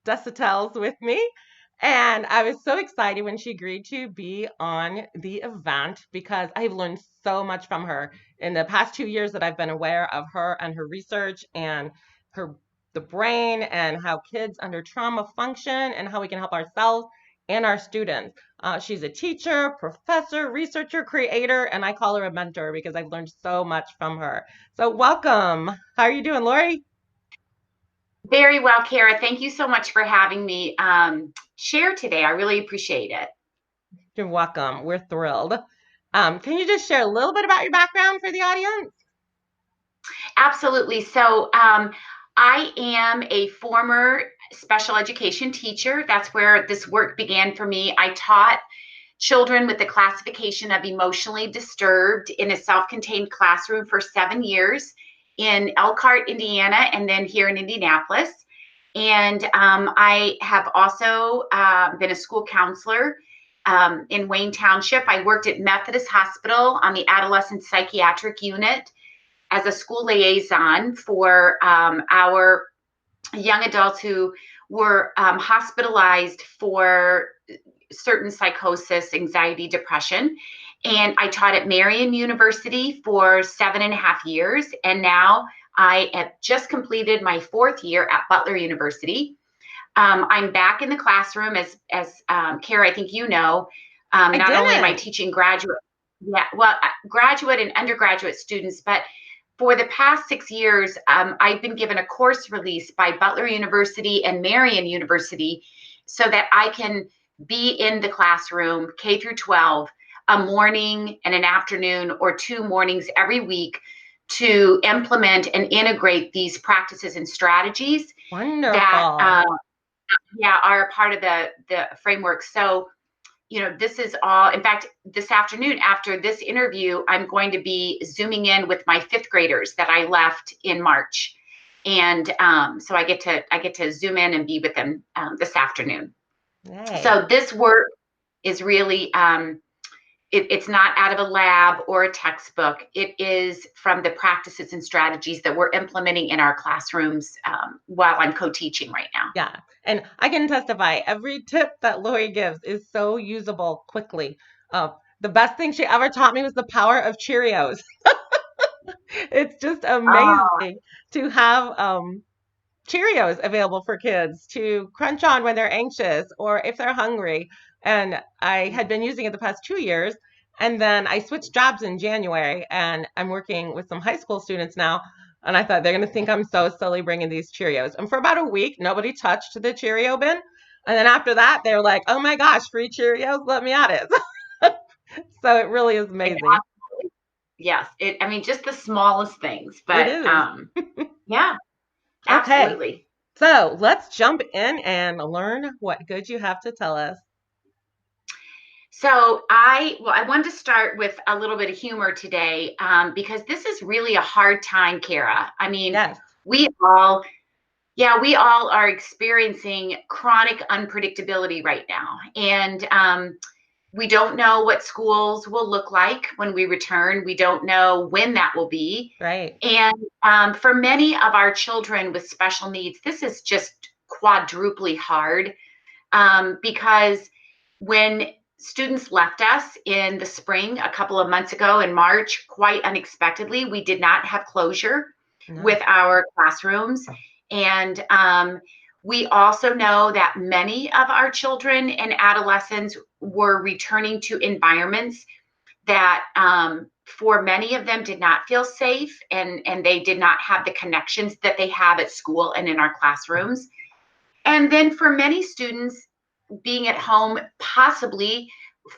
Desautels with me. And I was so excited when she agreed to be on the event because I've learned so much from her in the past 2 years that I've been aware of her and her research and her the brain and how kids under trauma function and how we can help ourselves and our students. She's a teacher, professor, researcher, creator, and I call her a mentor because I've learned so much from her. So welcome. How are you doing, Lori? Very well, Kara. Thank you so much for having me share today. I really appreciate it. You're welcome. We're thrilled. Can you just share a little bit about your background for the audience? Absolutely. I am a former special education teacher. That's where this work began for me. I taught children with the classification of emotionally disturbed in a self contained classroom for 7 years in Elkhart, Indiana, and then here in Indianapolis. And I have also been a school counselor in Wayne Township. I worked at Methodist Hospital on the adolescent psychiatric unit as a school liaison for our young adults who were hospitalized for certain psychosis, anxiety, depression. And I taught at Marian University for 7.5 years. And now I have just completed my 4th year at Butler University. I'm back in the classroom as Kara, I think you know. I Not only am I didn't. teaching graduate and undergraduate students, but for the past 6 years, I've been given a course release by Butler University and Marian University so that I can be in the classroom, K through 12, a morning and an afternoon or 2 mornings every week to implement and integrate these practices and strategies that Wonderful. are a part of the framework. So this is all, in fact, this afternoon after this interview, I'm going to be Zooming in with my 5th graders that I left in March. And so I get to Zoom in and be with them this afternoon. Yay. So this work is really, it's not out of a lab or a textbook. It is from the practices and strategies that we're implementing in our classrooms while I'm co-teaching right now. Yeah. And I can testify, every tip that Lori gives is so usable quickly. The best thing she ever taught me was the power of Cheerios. It's just Oh, amazing to have Cheerios available for kids to crunch on when they're anxious or if they're hungry. And I had been using it the past 2 years. And then I switched jobs in January and I'm working with some high school students now. And I thought they're going to think I'm so silly bringing these Cheerios. And for about a week, nobody touched the Cheerio bin. And then after that, they're like, oh my gosh, free Cheerios, let me at it. So it really is amazing. yes. I mean, just the smallest things, It but is. yeah, Okay. absolutely. So let's jump in and learn what good you have to tell us. I wanted to start with a little bit of humor today because this is really a hard time, Kara. I mean, Yes. we all, we all are experiencing chronic unpredictability right now, and we don't know what schools will look like when we return. We don't know when that will be, Right. and for many of our children with special needs, this is just quadruply hard because when students left us in the spring a couple of months ago in March, quite unexpectedly, we did not have closure No. with our classrooms. And we also know that many of our children and adolescents were returning to environments that for many of them did not feel safe and they did not have the connections that they have at school and in our classrooms. And then for many students, being at home, possibly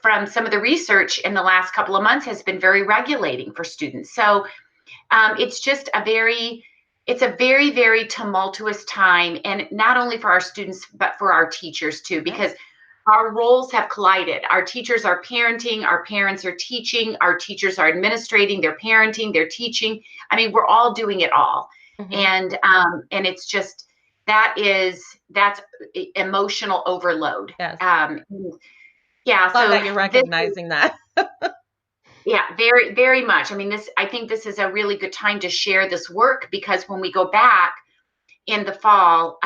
from some of the research in the last couple of months, has been very regulating for students. So it's just it's a very, very tumultuous time, and not only for our students, but for our teachers too, Right. because our roles have collided. Our teachers are parenting, our parents are teaching, our teachers are administrating, they're parenting, they're teaching. I mean, we're all doing it all. Hmm. And it's just that's emotional overload. Yes. Yeah, Love so that you're this recognizing that. yeah, very, very much. I mean, I think this is a really good time to share this work because when we go back, in the fall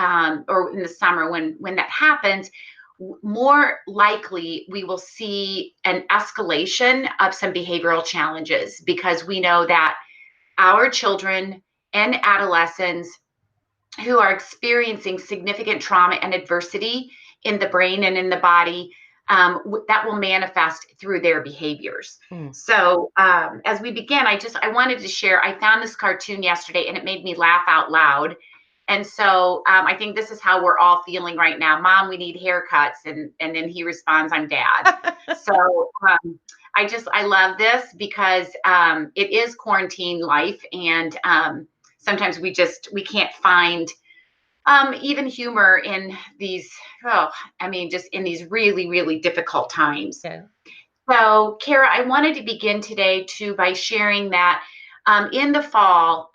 or in the summer, when that happens, more likely we will see an escalation of some behavioral challenges, because we know that our children and adolescents who are experiencing significant trauma and adversity in the brain and in the body, that will manifest through their behaviors. Mm. So as we begin, I wanted to share, I found this cartoon yesterday and it made me laugh out loud. And so I think this is how we're all feeling right now. Mom, we need haircuts. And then he responds, I'm dad. So I love this because it is quarantine life. And sometimes we can't find even humor in these, just in these really, really difficult times. Yeah. So, Kara, I wanted to begin today by sharing that in the fall,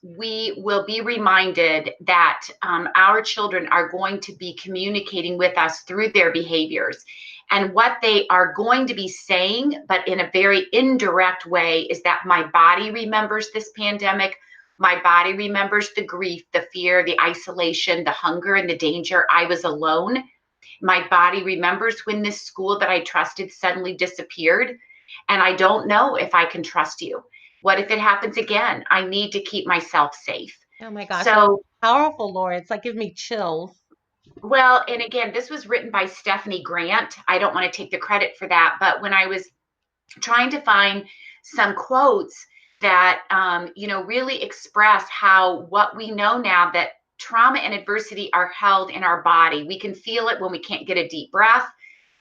we will be reminded that our children are going to be communicating with us through their behaviors. And what they are going to be saying, but in a very indirect way, is that my body remembers this pandemic. My body remembers the grief, the fear, the isolation, the hunger, and the danger. I was alone. My body remembers when this school that I trusted suddenly disappeared. And I don't know if I can trust you. What if it happens again? I need to keep myself safe. Oh my gosh, that's So, powerful, Laura. It's like give me chills. well, and again, this was written by Stephanie Grant. I don't want to take the credit for that, but when I was trying to find some quotes that really express how what we know now, that trauma and adversity are held in our body. We can feel it when we can't get a deep breath.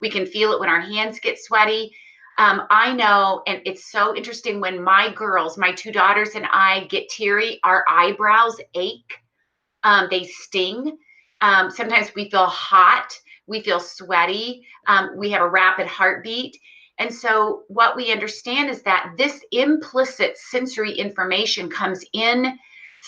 We can feel it when our hands get sweaty. I know, and it's so interesting, when my girls, my two daughters and I get teary, our eyebrows ache. They sting. Sometimes we feel hot. We feel sweaty. We have a rapid heartbeat. And so what we understand is that this implicit sensory information comes in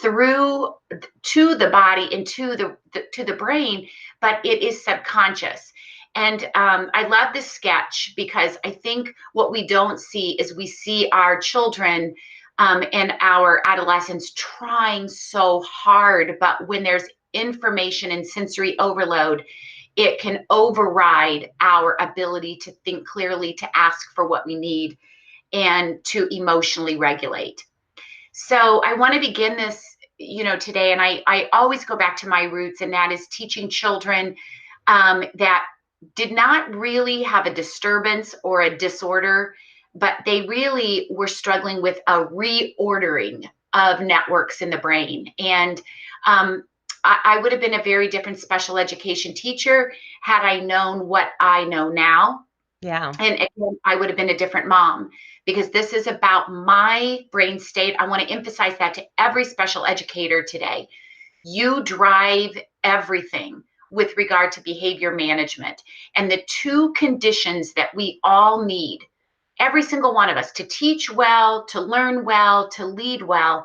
through to the body and to the brain, but it is subconscious. And I love this sketch because I think what we don't see is we see our children and our adolescents trying so hard, but when there's information and sensory overload, it can override our ability to think clearly, to ask for what we need, and to emotionally regulate. So I want to begin this, today, and I always go back to my roots, and that is teaching children that did not really have a disturbance or a disorder, but they really were struggling with a reordering of networks in the brain. And I would have been a very different special education teacher had I known what I know now. Yeah. And again, I would have been a different mom, because this is about my brain state. I want to emphasize that to every special educator today. You drive everything with regard to behavior management. And the two conditions that we all need, every single one of us, to teach well, to learn well, to lead well,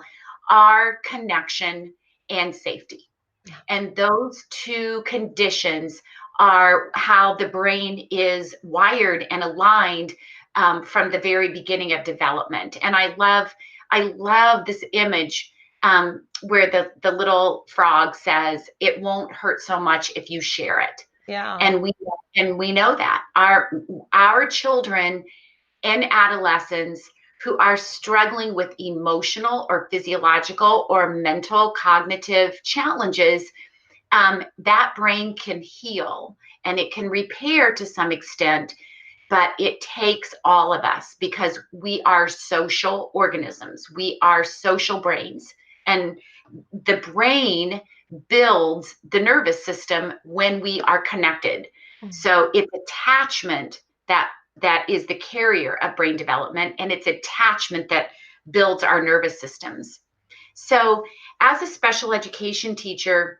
are connection and safety. Yeah. And those two conditions are how the brain is wired and aligned from the very beginning of development. And I love this image where the little frog says, "It won't hurt so much if you share it." Yeah. And we know that our children and adolescents who are struggling with emotional or physiological or mental cognitive challenges, that brain can heal and it can repair to some extent, but it takes all of us, because we are social organisms. We are social brains. And the brain builds the nervous system when we are connected. Mm. So it's attachment that is the carrier of brain development, and it's attachment that builds our nervous systems. So as a special education teacher,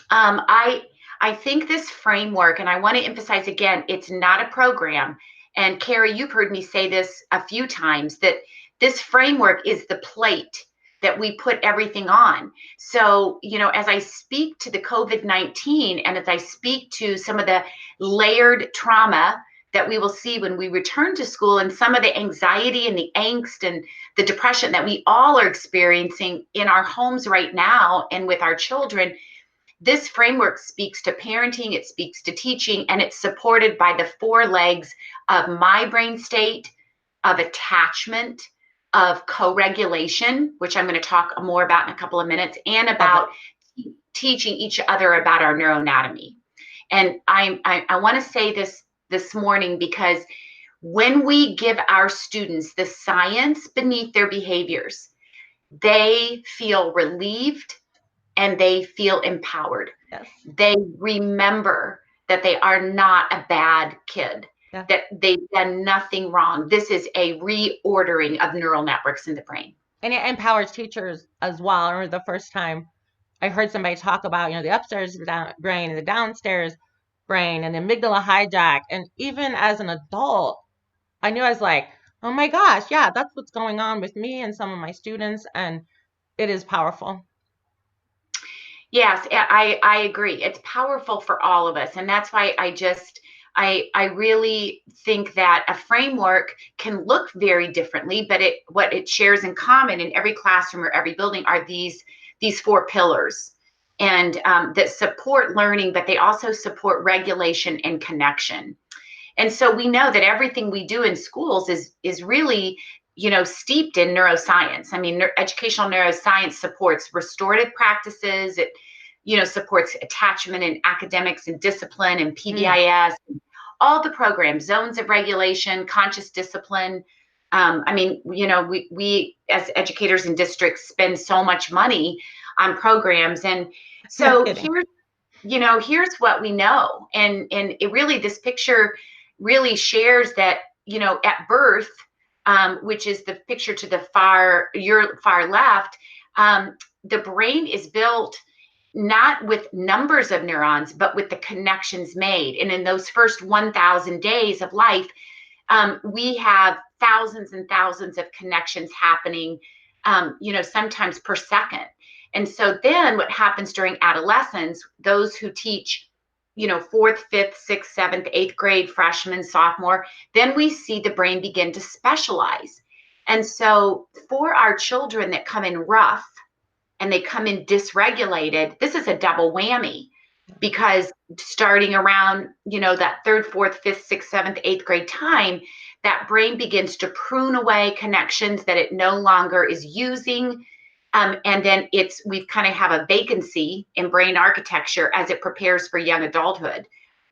I think this framework, and I want to emphasize again, it's not a program. And Carrie, you've heard me say this a few times, that this framework is the plate that we put everything on. So, as I speak to the COVID-19, and as I speak to some of the layered trauma that we will see when we return to school, and some of the anxiety and the angst and the depression that we all are experiencing in our homes right now and with our children. This framework speaks to parenting, it speaks to teaching, and it's supported by the four legs of my brain state, of attachment, of co-regulation, which I'm going to talk more about in a couple of minutes, and Love it. about teaching each other about our neuroanatomy. And I want to say this morning because when we give our students the science beneath their behaviors, they feel relieved and they feel empowered. Yes. They remember that they are not a bad kid, Yeah. that they've done nothing wrong. This is a reordering of neural networks in the brain. And it empowers teachers as well. I remember the first time I heard somebody talk about, the upstairs brain and the downstairs brain and the amygdala hijack. And even as an adult, I knew I was like, oh my gosh, yeah, that's what's going on with me and some of my students. And it is powerful. Yes, I agree. It's powerful for all of us. And that's why I really think that a framework can look very differently, but what it shares in common in every classroom or every building are these four pillars, and that support learning, but they also support regulation and connection. And so we know that everything we do in schools is really, steeped in neuroscience. I mean, educational neuroscience supports restorative practices. It, supports attachment and academics and discipline and Mm. PBIS, and all the programs, zones of regulation, conscious discipline. I mean, we as educators in districts spend so much money on programs. And No so kidding. here's what we know. And it really, this picture really shares that, at birth, which is the picture to your far left, the brain is built not with numbers of neurons, but with the connections made. And in those first 1,000 days of life, we have thousands and thousands of connections happening, sometimes per second. And so then what happens during adolescence, those who teach, fourth, fifth, sixth, seventh, eighth grade, freshman, sophomore, then we see the brain begin to specialize. And so for our children that come in rough and they come in dysregulated, this is a double whammy, because starting around, that third, fourth, fifth, sixth, seventh, eighth grade time, that brain begins to prune away connections that it no longer is using. And then we kind of have a vacancy in brain architecture as it prepares for young adulthood,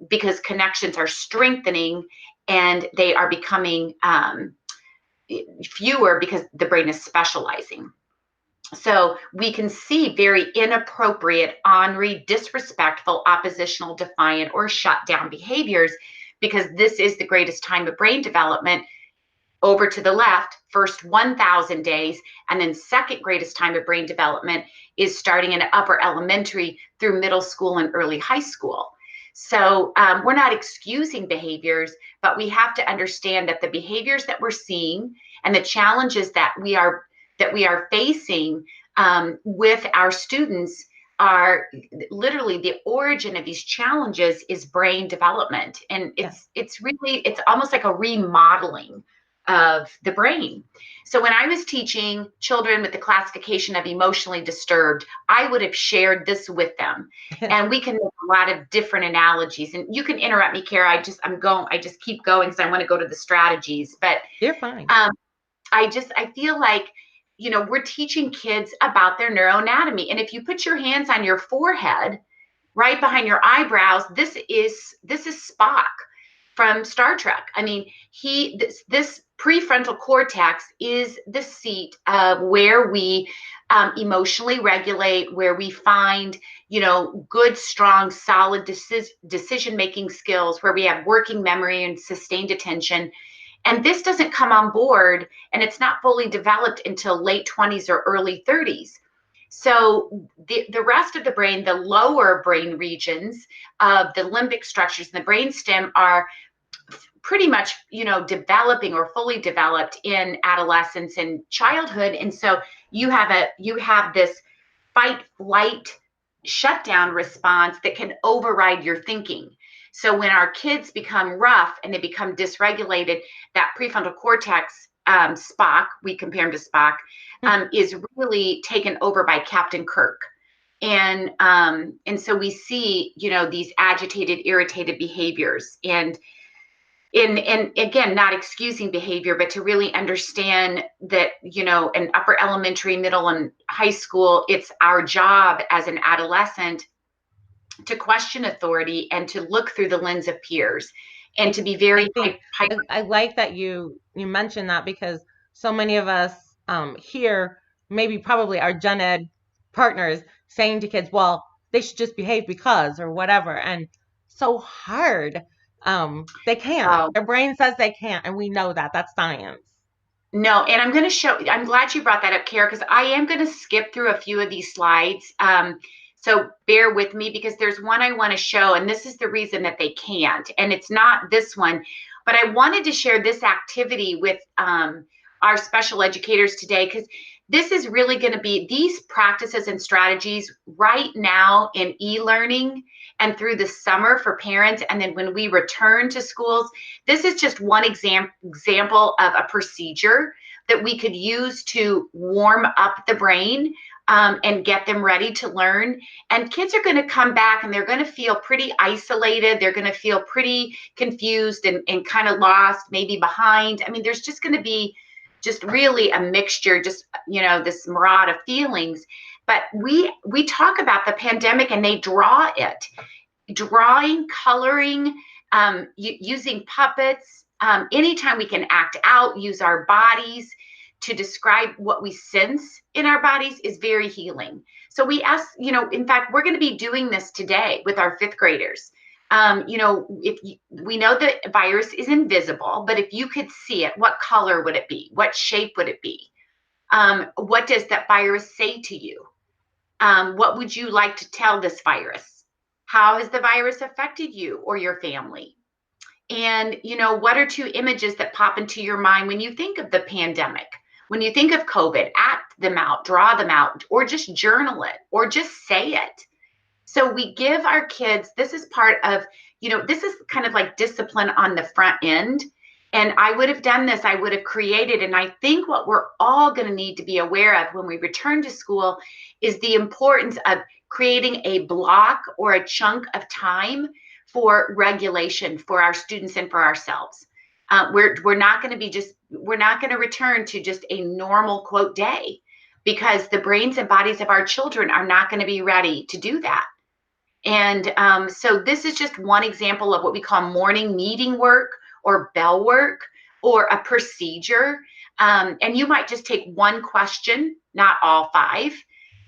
because connections are strengthening and they are becoming fewer because the brain is specializing. So we can see very inappropriate, ornery, disrespectful, oppositional, defiant, or shut down behaviors, because this is the greatest time of brain development. Over to the left, first 1,000 days, and then second greatest time of brain development is starting in upper elementary through middle school and early high school. So we're not excusing behaviors, but we have to understand that the behaviors that we're seeing and the challenges that we are facing with our students are literally, the origin of these challenges is brain development. And it's almost like a remodeling of the brain. So when I was teaching children with the classification of emotionally disturbed, I would have shared this with them. And we can make a lot of different analogies. And you can interrupt me, Kara. I just keep going because I want to go to the strategies. But You're fine. I feel like, we're teaching kids about their neuroanatomy. And if you put your hands on your forehead, right behind your eyebrows, this is Spock from Star Trek. I mean, this prefrontal cortex is the seat of where we emotionally regulate, where we find, good, strong, solid decision-making skills, where we have working memory and sustained attention. And this doesn't come on board, and it's not fully developed until late 20s or early 30s. So the rest of the brain, the lower brain regions of the limbic structures in the brainstem, are pretty much, developing or fully developed in adolescence and childhood. And so you have this fight, flight, shutdown response that can override your thinking. So when our kids become rough and they become dysregulated, that prefrontal cortex, Spock, we compare him to Spock, is really taken over by Captain Kirk. And so we see, these agitated, irritated behaviors, and again, not excusing behavior, but to really understand that, in upper elementary, middle, and high school, it's our job as an adolescent to question authority and to look through the lens of peers and to be I very think I like that you mentioned that, because so many of us hear maybe probably our gen ed partners saying to kids, well, they should just behave because or whatever, and so hard. They can't. hyper. Their brain says they can't, and we know that. That's science. No, and I'm going to show, I'm glad you brought that up, Kara, because I am going to skip through a few of these slides. So bear with me, because there's one I want to show, and this is the reason that they can't. And it's not this one, but I wanted to share this activity with our special educators today, because this is really going to be these practices and strategies right now in e-learning and through the summer for parents. And then when we return to schools, this is just one example of a procedure that we could use to warm up the brain, and get them ready to learn. And kids are going to come back and they're going to feel pretty isolated. They're going to feel pretty confused and kind of lost, maybe behind. I mean, there's just going to be just really a mixture, just, this mirage of feelings. But we talk about the pandemic and they draw it. Drawing, coloring, using puppets, anytime we can act out, use our bodies to describe what we sense in our bodies is very healing. So we ask, in fact, we're going to be doing this today with our fifth graders. We know the virus is invisible, but if you could see it, what color would it be? What shape would it be? What does that virus say to you? What would you like to tell this virus? How has the virus affected you or your family? And, what are two images that pop into your mind when you think of the pandemic? When you think of COVID, act them out, draw them out, or just journal it, or just say it. So we give our kids, this is part of, this is kind of like discipline on the front end. And I would have done this, I would have created, and I think what we're all going to need to be aware of when we return to school is the importance of creating a block or a chunk of time for regulation for our students and for ourselves. We're not going to return to just a normal quote day, because the brains and bodies of our children are not going to be ready to do that. And so this is just one example of what we call morning meeting work or bell work or a procedure. And you might just take one question, not all five.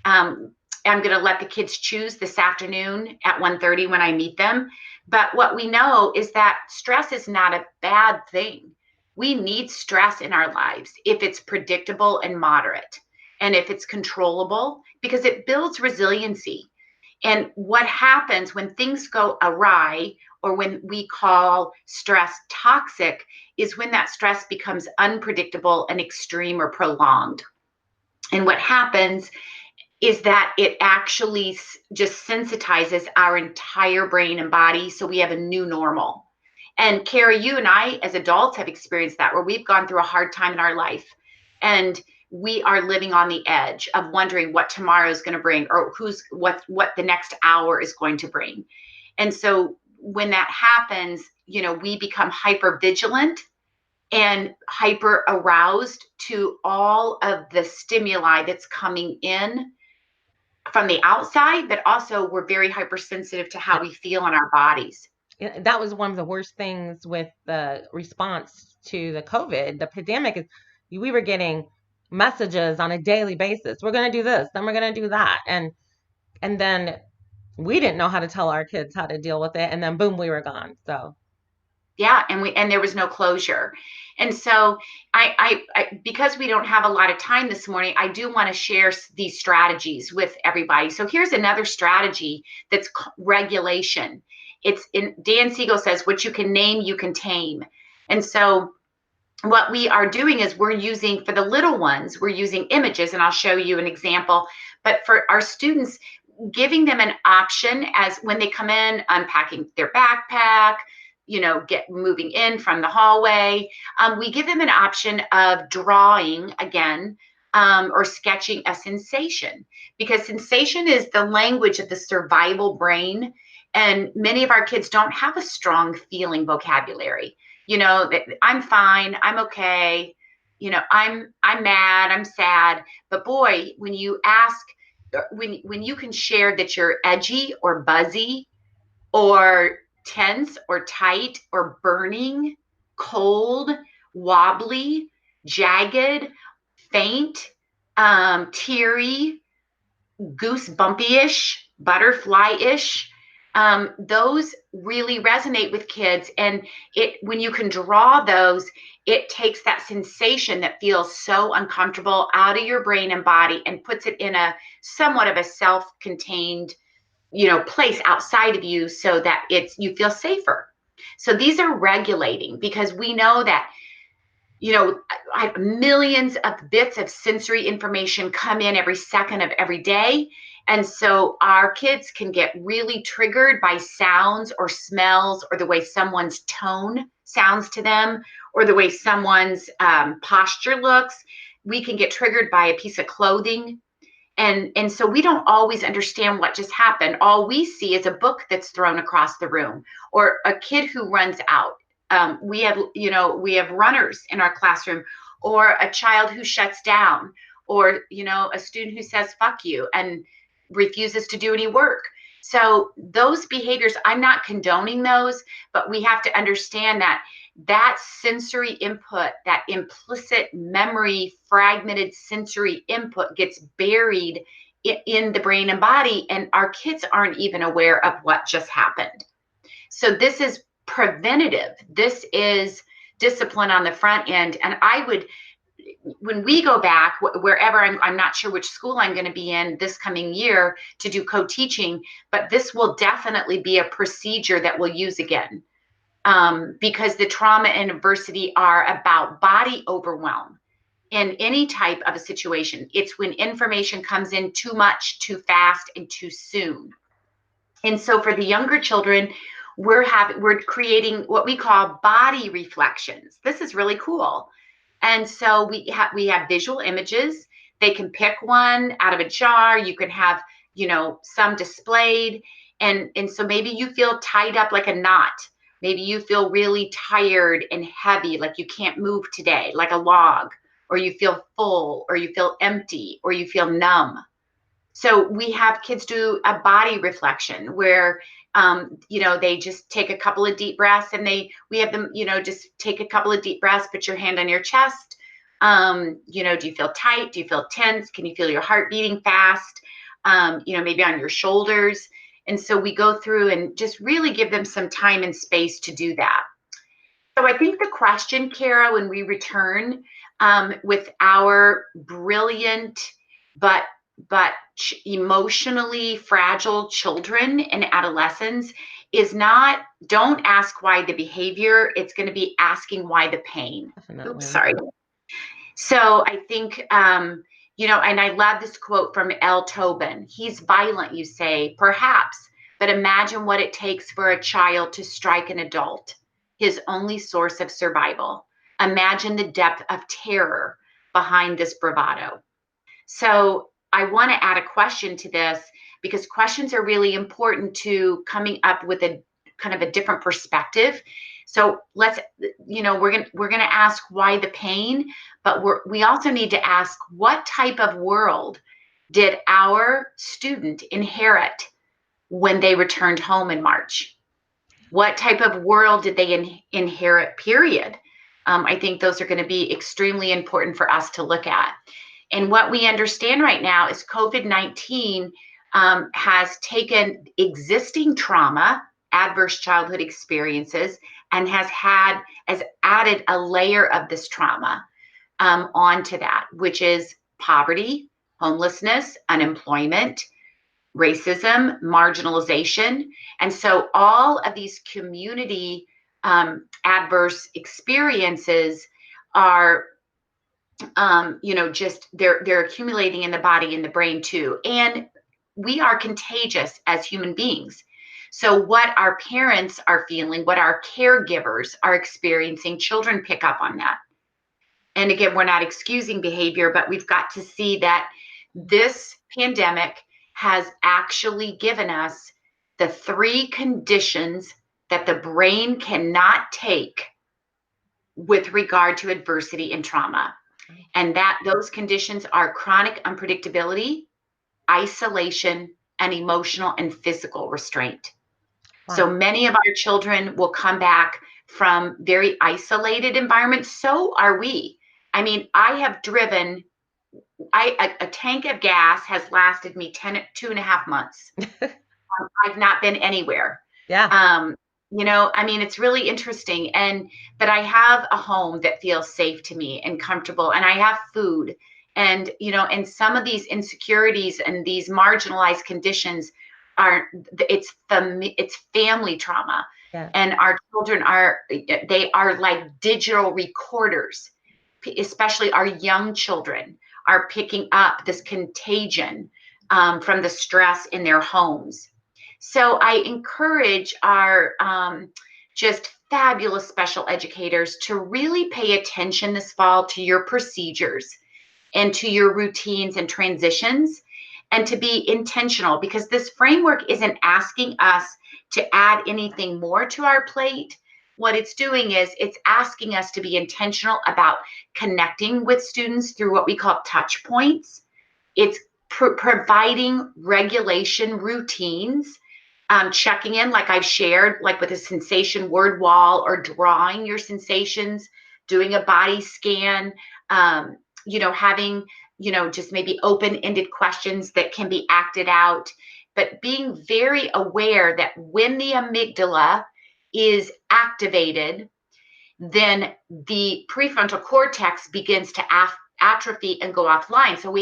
I'm going to let the kids choose this afternoon at 1:30 when I meet them. But what we know is that stress is not a bad thing. We need stress in our lives if it's predictable and moderate, and if it's controllable, because it builds resiliency. And what happens when things go awry, or when we call stress toxic, is when that stress becomes unpredictable and extreme or prolonged. And what happens is that it actually just sensitizes our entire brain and body. So we have a new normal. And Carrie, you and I as adults have experienced that, where we've gone through a hard time in our life and we are living on the edge of wondering what tomorrow is going to bring, or what the next hour is going to bring. And so when that happens, we become hyper vigilant and hyper aroused to all of the stimuli that's coming in from the outside, but also we're very hypersensitive to how we feel in our bodies. That was one of the worst things with the response to the COVID, the pandemic, is we were getting messages on a daily basis. We're going to do this, then we're going to do that. And then we didn't know how to tell our kids how to deal with it. And then boom, we were gone. So yeah, and there was no closure. And so I because we don't have a lot of time this morning, I do want to share these strategies with everybody. So here's another strategy that's regulation. It's in Dan Siegel says, what you can name, you can tame. And so what we are doing is we're using, for the little ones, we're using images, and I'll show you an example. But for our students, giving them an option as when they come in, unpacking their backpack, get moving in from the hallway. We give them an option of drawing again, or sketching a sensation, because sensation is the language of the survival brain. And many of our kids don't have a strong feeling vocabulary. I'm fine, I'm okay, I'm mad, I'm sad. But boy, when you ask, when you can share that you're edgy or buzzy or tense or tight or burning, cold, wobbly, jagged, faint, teary, goosebumpy-ish, butterfly-ish, those really resonate with kids. And when you can draw those, it takes that sensation that feels so uncomfortable out of your brain and body and puts it in a somewhat of a self-contained, place outside of you, so that you feel safer. So these are regulating, because we know that, I have millions of bits of sensory information come in every second of every day. And so our kids can get really triggered by sounds or smells, or the way someone's tone sounds to them, or the way someone's posture looks. We can get triggered by a piece of clothing. And so we don't always understand what just happened. All we see is a book that's thrown across the room, or a kid who runs out. We have runners in our classroom, or a child who shuts down, or a student who says "fuck you" and refuses to do any work. So those behaviors, I'm not condoning those, but we have to understand that sensory input, that implicit memory, fragmented sensory input, gets buried in the brain and body, and our kids aren't even aware of what just happened. So this is preventative. This is discipline on the front end. And when we go back, wherever I'm not sure which school I'm going to be in this coming year to do co-teaching, but this will definitely be a procedure that we'll use again. Because the trauma and adversity are about body overwhelm in any type of a situation. It's when information comes in too much, too fast, and too soon. And so for the younger children, we're creating what we call body reflections. This is really cool. And so we have visual images. They can pick one out of a jar. You can have, some displayed. And so maybe you feel tied up like a knot. Maybe you feel really tired and heavy, like you can't move today, like a log, or you feel full, or you feel empty, or you feel numb. So we have kids do a body reflection where, they just take a couple of deep breaths, and we have them, just take a couple of deep breaths, put your hand on your chest. Do you feel tight? Do you feel tense? Can you feel your heart beating fast? Maybe on your shoulders. And so we go through and just really give them some time and space to do that. So I think the question, Kara, when we return with our brilliant but emotionally fragile children and adolescents, is not, don't ask why the behavior, it's going to be asking why the pain. Oops, Definitely. sorry. So I think, and I love this quote from L. Tobin. He's violent, you say, perhaps, but imagine what it takes for a child to strike an adult, his only source of survival. Imagine the depth of terror behind this bravado. So I want to add a question to this, because questions are really important to coming up with a kind of a different perspective. So we're going to ask why the pain, but we also need to ask, what type of world did our student inherit when they returned home in March? What type of world did they inherit, period? I think those are going to be extremely important for us to look at. And what we understand right now is COVID-19 has taken existing trauma, adverse childhood experiences, and has added a layer of this trauma onto that, which is poverty, homelessness, unemployment, racism, marginalization. And so all of these community adverse experiences are, just they're accumulating in the body and the brain too. And we are contagious as human beings. So what our parents are feeling, what our caregivers are experiencing, children pick up on that. And again, we're not excusing behavior, but we've got to see that this pandemic has actually given us the three conditions that the brain cannot take with regard to adversity and trauma. And that those conditions are chronic unpredictability, isolation, and emotional and physical restraint. So Wow. many of our children will come back from very isolated environments. So are we. I mean, I have driven, a tank of gas has lasted me 2.5 months. I've not been anywhere. Yeah. Um, I mean, it's really interesting. But I have a home that feels safe to me and comfortable, and I have food. And some of these insecurities and these marginalized conditions it's family trauma. Yeah. And our children they are like digital recorders, especially our young children are picking up this contagion from the stress in their homes. So I encourage our just fabulous special educators to really pay attention this fall to your procedures and to your routines and transitions, and to be intentional, because this framework isn't asking us to add anything more to our plate. What it's doing is it's asking us to be intentional about connecting with students through what we call touch points. It's providing regulation routines, checking in, like I've shared, like with a sensation word wall, or drawing your sensations, doing a body scan, having, just maybe open-ended questions that can be acted out, but being very aware that when the amygdala is activated, then the prefrontal cortex begins to atrophy and go offline. So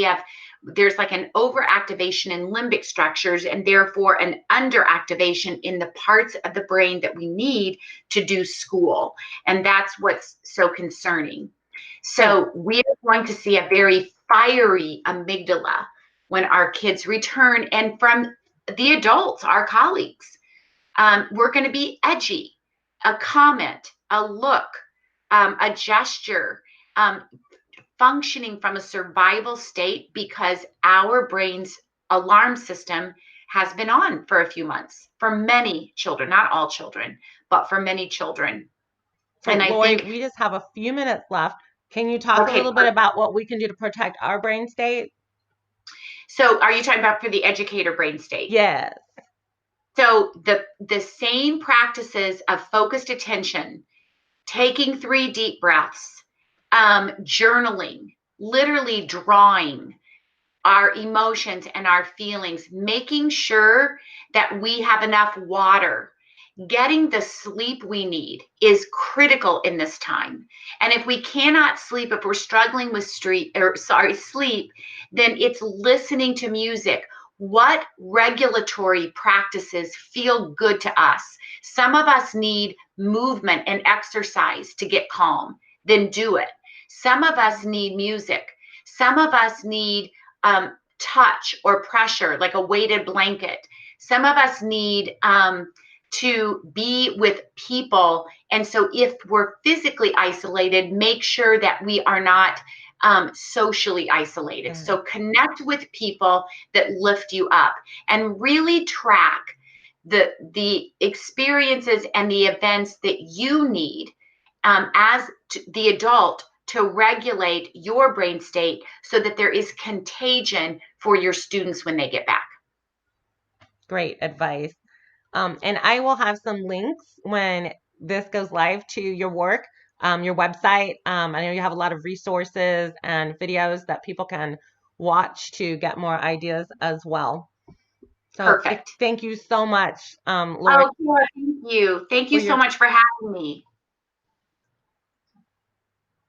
there's like an overactivation in limbic structures, and therefore an underactivation in the parts of the brain that we need to do school. And that's what's so concerning. Great. So we are going to see a very fiery amygdala when our kids return. And from the adults, our colleagues, we're going to be edgy. A comment, a look, a gesture, functioning from a survival state, because our brain's alarm system has been on for a few months for many children, not all children, but for many children. So, And I Lori, think, we just have a few minutes left. Can you talk a okay, little bit about what we can do to protect our brain state? so are you talking about for the educator brain state? Yes. So the same practices of focused attention, taking 3 deep breaths, journaling, literally drawing our emotions and our feelings, making sure that we have enough water, getting the sleep we need is critical in this time. And if we cannot sleep, if we're struggling with sleep, then it's listening to music. What regulatory practices feel good to us? Some of us need movement and exercise to get calm, then do it. Some of us need music. Some of us need touch or pressure, like a weighted blanket. Some of us need to be with people. And so if we're physically isolated, make sure that we are not socially isolated. Yeah. So connect with people that lift you up, and really track the experiences and the events that you need as the adult to regulate your brain state, so that there is contagion for your students when they get back. Great advice. And I will have some links when this goes live to your work, your website. I know you have a lot of resources and videos that people can watch to get more ideas as well. So Perfect. thank you so much, Lori, Oh, Kara, thank you. Thank for you so your much for having me.